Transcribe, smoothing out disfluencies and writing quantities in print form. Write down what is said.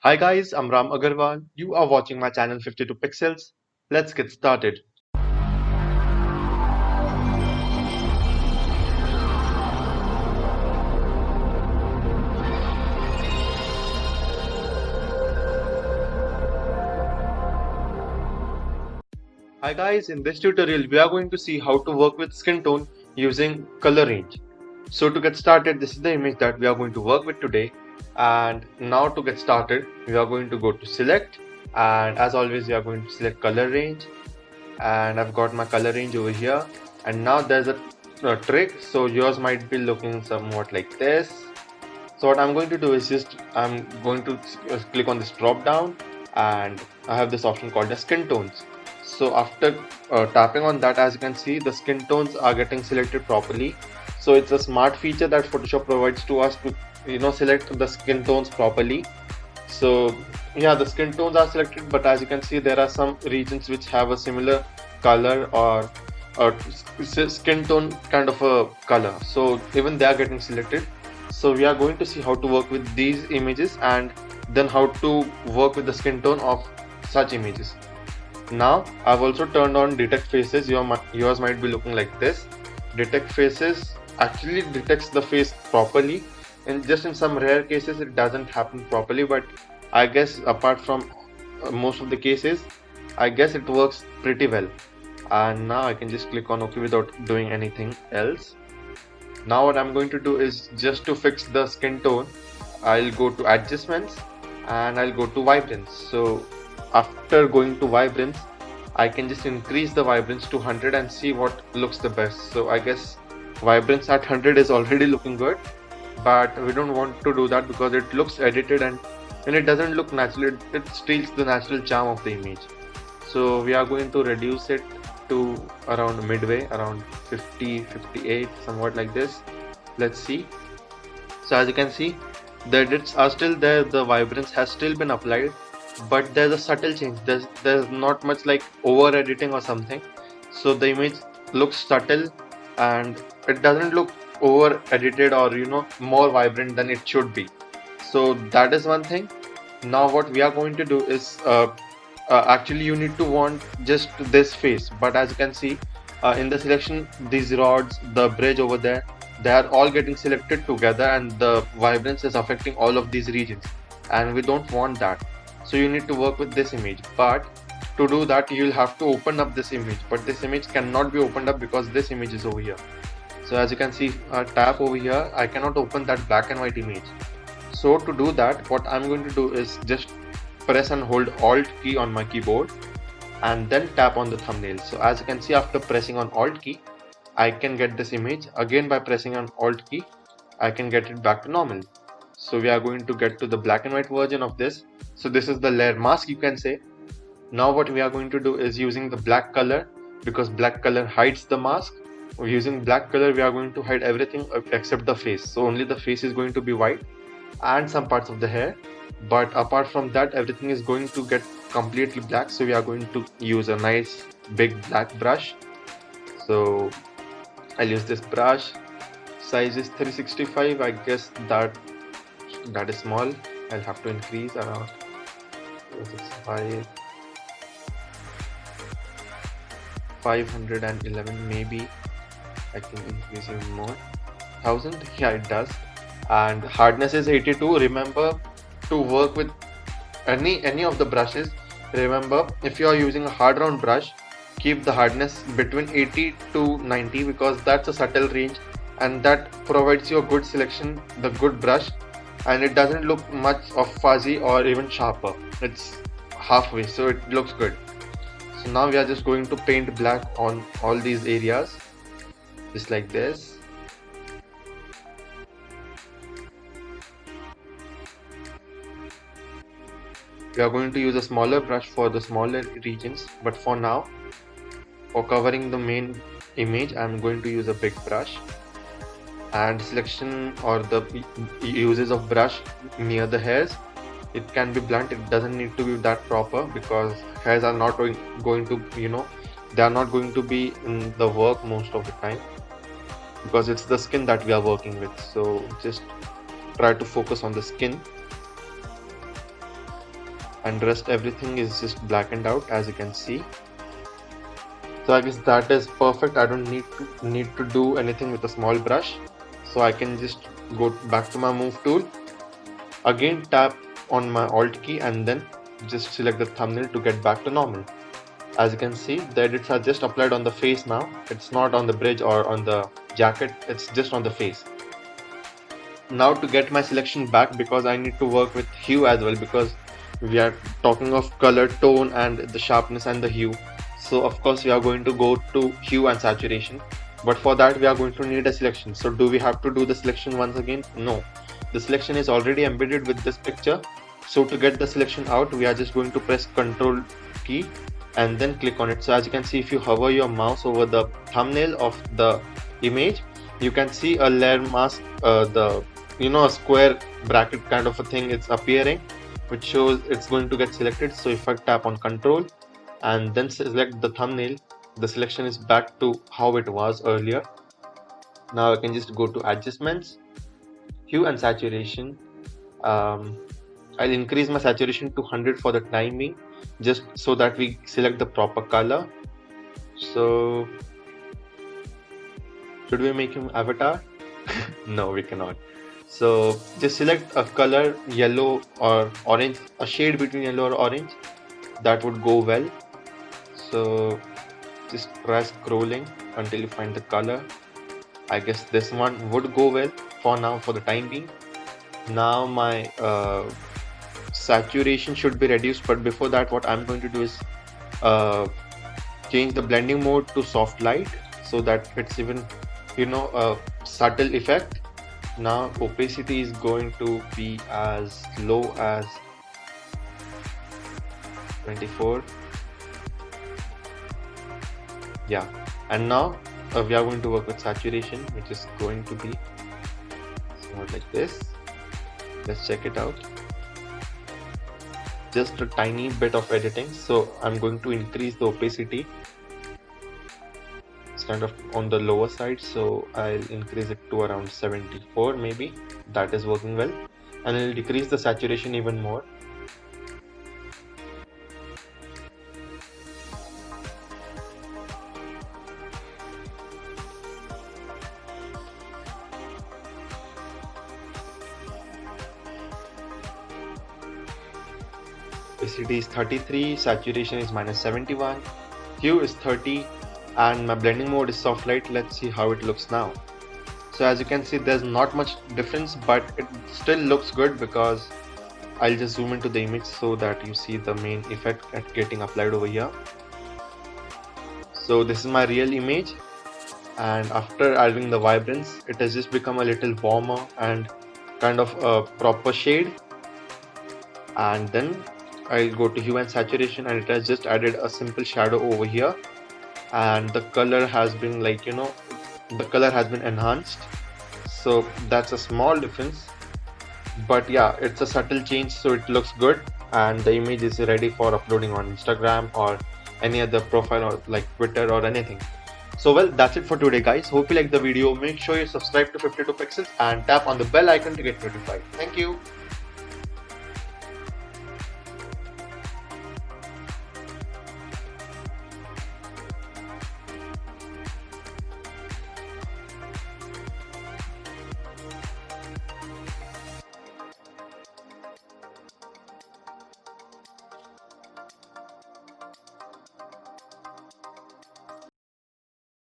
Hi guys, I'm Ram Agarwal. You are watching my channel 52 Pixels. Let's get started. Hi guys, in this tutorial we are going to see how to work with skin tone using color range. So to get started, this is the image that we are going to work with today. And now to get started, we are going to go to select, and as always we are going to select color range, and I've got my color range over here. And now there's a trick, so yours might be looking somewhat like this. So what I'm going to do is just I'm going to click on this drop down, and I have this option called the skin tones. So after tapping on that, as you can see, the skin tones are getting selected properly. So it's a smart feature that Photoshop provides to us to select the skin tones properly. So yeah, the skin tones are selected, but as you can see, there are some regions which have a similar color or skin tone kind of a color. So even they are getting selected. So we are going to see how to work with these images and then how to work with the skin tone of such images. Now I've also turned on detect faces. Yours might be looking like this. Detect faces actually detects the face properly, and just in some rare cases it doesn't happen properly, but I guess apart from most of the cases, I guess it works pretty well. And now I can just click on OK without doing anything else. Now what I'm going to do is just to fix the skin tone, I'll go to adjustments and I'll go to vibrance. So after going to vibrance, I can just increase the vibrance to 100 and see what looks the best. So I guess vibrance at 100 is already looking good, but we don't want to do that because it looks edited and it doesn't look natural. It steals the natural charm of the image. So we are going to reduce it to around midway, around 50, 58, somewhat like this. Let's see. So as you can see, the edits are still there, the vibrance has still been applied, but there's a subtle change. There's not much like over editing or something. So the image looks subtle and it doesn't look over edited or more vibrant than it should be. So that is one thing. Now what we are going to do is actually you need to want just this face, but as you can see in the selection, these rods, the bridge over there, they are all getting selected together and the vibrance is affecting all of these regions, and we don't want that. So you need to work with this image, but to do that you'll have to open up this image, but this image cannot be opened up because this image is over here. So as you can see, tap over here, I cannot open that black and white image. So to do that, what I'm going to do is just press and hold Alt key on my keyboard and then tap on the thumbnail. So as you can see, after pressing on Alt key, I can get this image. Again, by pressing on Alt key, I can get it back to normal. So we are going to get to the black and white version of this. So this is the layer mask, you can say. Now what we are going to do is using the black color, because black color hides the mask. Using black color, we are going to hide everything except the face. So only the face is going to be white and some parts of the hair, but apart from that everything is going to get completely black. So we are going to use a nice big black brush. So I'll use this brush. Size is 365. I guess that is small. I'll have to increase around 511 maybe. I can increase even more. 1000, yeah, it does. And hardness is 82. Remember to work with any of the brushes. Remember, if you are using a hard round brush, keep the hardness between 80 to 90 because that's a subtle range and that provides you a good selection, the good brush, and it doesn't look much of fuzzy or even sharper. It's halfway, so it looks good. So now we are just going to paint black on all these areas, just like this. We are going to use a smaller brush for the smaller regions, but for now, for covering the main image, I'm going to use a big brush. And selection or the uses of brush near the hairs, it can be blunt. It doesn't need to be that proper because hairs are not going to they are not going to be in the work most of the time because it's the skin that we are working with. So just try to focus on the skin. and rest everything is just blackened out, as you can see. So I guess that is perfect. I don't need to do anything with a small brush. So I can just go back to my move tool, again tap on my alt key and then just select the thumbnail to get back to normal. As you can see, the edits are just applied on the face now. It's not on the bridge or on the jacket, it's just on the face. Now to get my selection back, because I need to work with hue as well, because we are talking of color, tone and the sharpness and the hue. So of course we are going to go to hue and saturation, but for that we are going to need a selection. So do we have to do the selection once again? No, the selection is already embedded with this picture. So to get the selection out, we are just going to press Ctrl key and then click on it. So as you can see, if you hover your mouse over the thumbnail of the image, you can see a layer mask, a square bracket kind of a thing it's appearing, which shows it's going to get selected. So if I tap on Control and then select the thumbnail, the selection is back to how it was earlier. Now I can just go to adjustments, hue and saturation. I'll increase my saturation to 100 for the time being, just so that we select the proper color. So should we make him avatar? No, we cannot. So just select a color, yellow or orange, a shade between yellow or orange, that would go well. So just try scrolling until you find the color. I guess this one would go well for now, for the time being. Now my saturation should be reduced, but before that what I'm going to do is change the blending mode to soft light, so that it's even a subtle effect. Now opacity is going to be as low as 24. Yeah, and now we are going to work with saturation, which is going to be somewhat like this. Let's check it out. Just a tiny bit of editing, so I'm going to increase the opacity. It's kind of on the lower side, so I'll increase it to around 74 maybe. That is working well, and I'll decrease the saturation even more. Opacity is 33, saturation is -71, hue is 30, and my blending mode is soft light. Let's see how it looks now. So as you can see, there's not much difference, but it still looks good, because I'll just zoom into the image so that you see the main effect getting applied over here. So this is my real image, and after adding the vibrance, it has just become a little warmer and kind of a proper shade. And then I'll go to hue and saturation, and it has just added a simple shadow over here, and the color has been the color has been enhanced. So that's a small difference, but yeah, it's a subtle change, so it looks good, and the image is ready for uploading on Instagram or any other profile, or like Twitter or anything. So well, that's it for today guys. Hope you like the video. Make sure you subscribe to 52 Pixels and tap on the bell icon to get notified. Thank you.